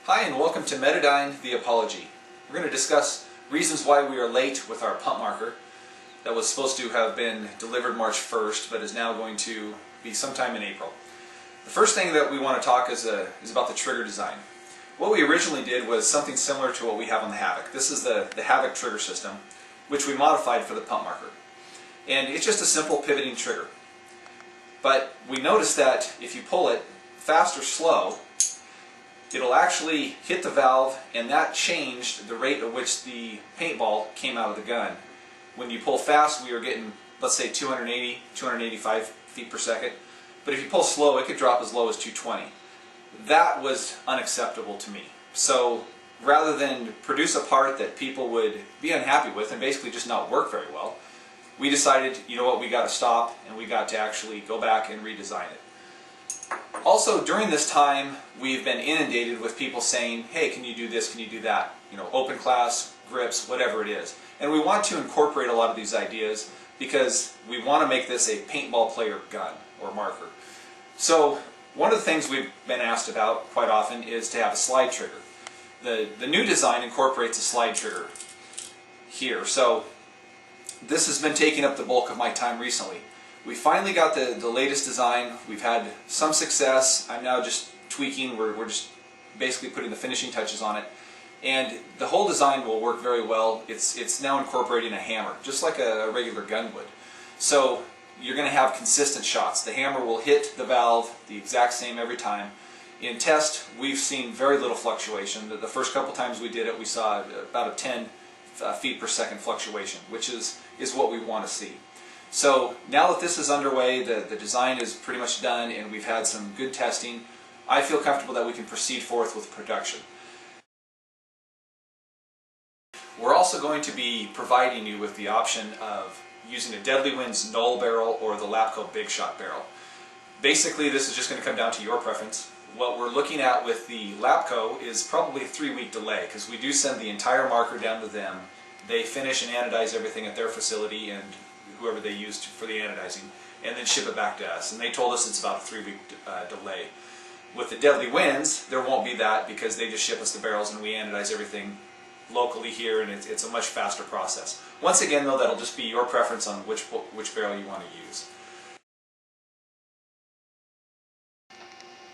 Hi and welcome to Metadyne, the Apology. We're going to discuss reasons why we are late with our pump marker that was supposed to have been delivered March 1st but is now going to be sometime in April. The first thing that we want to talk is about the trigger design. What we originally did was something similar to what we have on the Havoc. This is the Havoc trigger system, which we modified for the pump marker. And it's just a simple pivoting trigger. But we noticed that if you pull it fast or slow, it'll actually hit the valve, and that changed the rate at which the paintball came out of the gun. When you pull fast, we were getting, let's say, 280, 285 feet per second. But if you pull slow, it could drop as low as 220. That was unacceptable to me. So rather than produce a part that people would be unhappy with and basically just not work very well, we decided, you know what, we got to stop and we got to actually go back and redesign it. Also, during this time, we've been inundated with people saying, hey, can you do this, can you do that? You know, open class, grips, whatever it is. And we want to incorporate a lot of these ideas because we want to make this a paintball player gun or marker. So one of the things we've been asked about quite often is to have a slide trigger. The new design incorporates a slide trigger here. So this has been taking up the bulk of my time recently. We finally got the latest design. We've had some success. I'm now just tweaking. We're just basically putting the finishing touches on it. And the whole design will work very well. It's now incorporating a hammer, just like a regular gun would. So you're going to have consistent shots. The hammer will hit the valve the exact same every time. In test, we've seen very little fluctuation. The first couple times we did it, we saw about a 10 feet per second fluctuation, which is what we want to see. So now that this is underway, the design is pretty much done, and we've had some good testing, I feel comfortable that we can proceed forth with production. We're also going to be providing you with the option of using a Deadly Winds Knoll barrel or the Lapco Big Shot barrel. Basically, this is just going to come down to your preference. What we're looking at with the Lapco is probably a 3-week delay, because we do send the entire marker down to them. They finish and anodize everything at their facility and whoever they used for the anodizing, and then ship it back to us. And they told us it's about a 3-week delay. With the Deadly Winds, there won't be that because they just ship us the barrels and we anodize everything locally here, and it's a much faster process. Once again, though, that'll just be your preference on which barrel you want to use.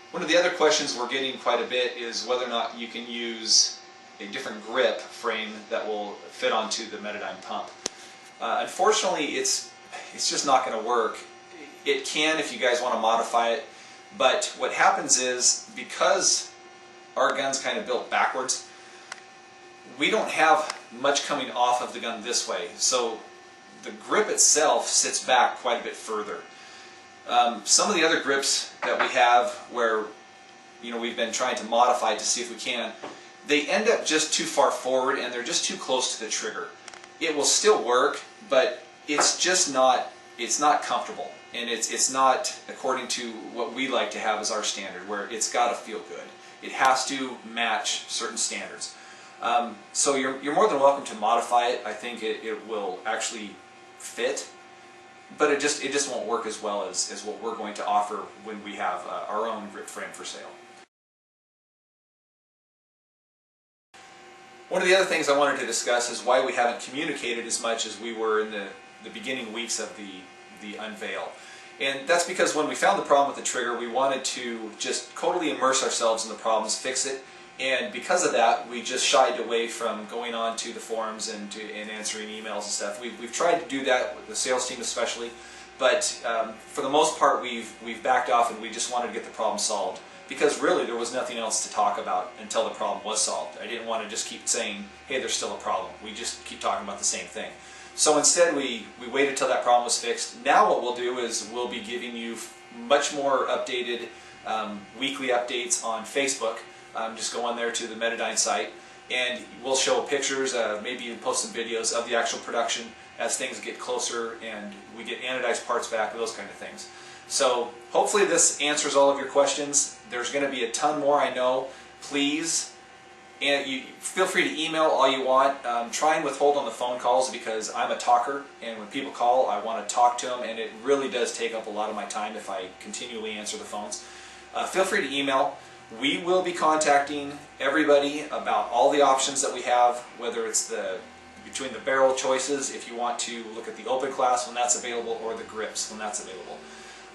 One of the other questions we're getting quite a bit is whether or not you can use a different grip frame that will fit onto the Metadyne pump. Unfortunately, it's just not going to work. It can if you guys want to modify it, but what happens is, because our gun's kind of built backwards, we don't have much coming off of the gun this way, so the grip itself sits back quite a bit further. Some of the other grips that we have where, you know, we've been trying to modify to see if we can, they end up just too far forward and they're just too close to the trigger. It will still work, but it's just not, it's not comfortable, and it's not according to what we like to have as our standard, where it's got to feel good. It has to match certain standards. So you're more than welcome to modify it. I think it will actually fit, but it just won't work as well as what we're going to offer when we have our own grip frame for sale. One of the other things I wanted to discuss is why we haven't communicated as much as we were in the beginning weeks of the unveil. And that's because when we found the problem with the trigger, we wanted to just totally immerse ourselves in the problems, fix it, and because of that, we just shied away from going on to the forums and answering emails and stuff. We've tried to do that with the sales team especially, but for the most part we've backed off, and we just wanted to get the problem solved. Because really there was nothing else to talk about until the problem was solved. I didn't want to just keep saying, hey, there's still a problem. We just keep talking about the same thing. So instead we waited till that problem was fixed. Now what we'll do is we'll be giving you much more updated weekly updates on Facebook. Just go on there to the Metadyne site, and we'll show pictures, maybe even post some videos of the actual production as things get closer and we get anodized parts back, those kind of things. So hopefully this answers all of your questions. There's going to be a ton more, I know. Please, and you feel free to email all you want. Try and withhold on the phone calls, because I'm a talker, and when people call, I want to talk to them, and it really does take up a lot of my time if I continually answer the phones. Feel free to email. We will be contacting everybody about all the options that we have, whether it's between the barrel choices, if you want to look at the open class when that's available, or the grips when that's available.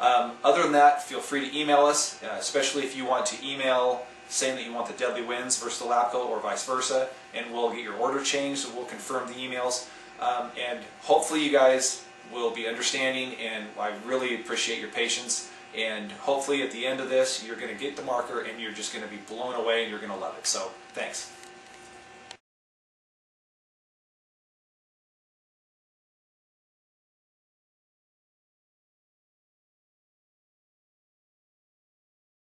Other than that, feel free to email us, especially if you want to email saying that you want the Deadly Winds versus the Lapco or vice versa, and we'll get your order changed, so we'll confirm the emails. And hopefully you guys will be understanding, and I really appreciate your patience. And hopefully at the end of this, you're going to get the marker and you're just going to be blown away and you're going to love it. So, thanks.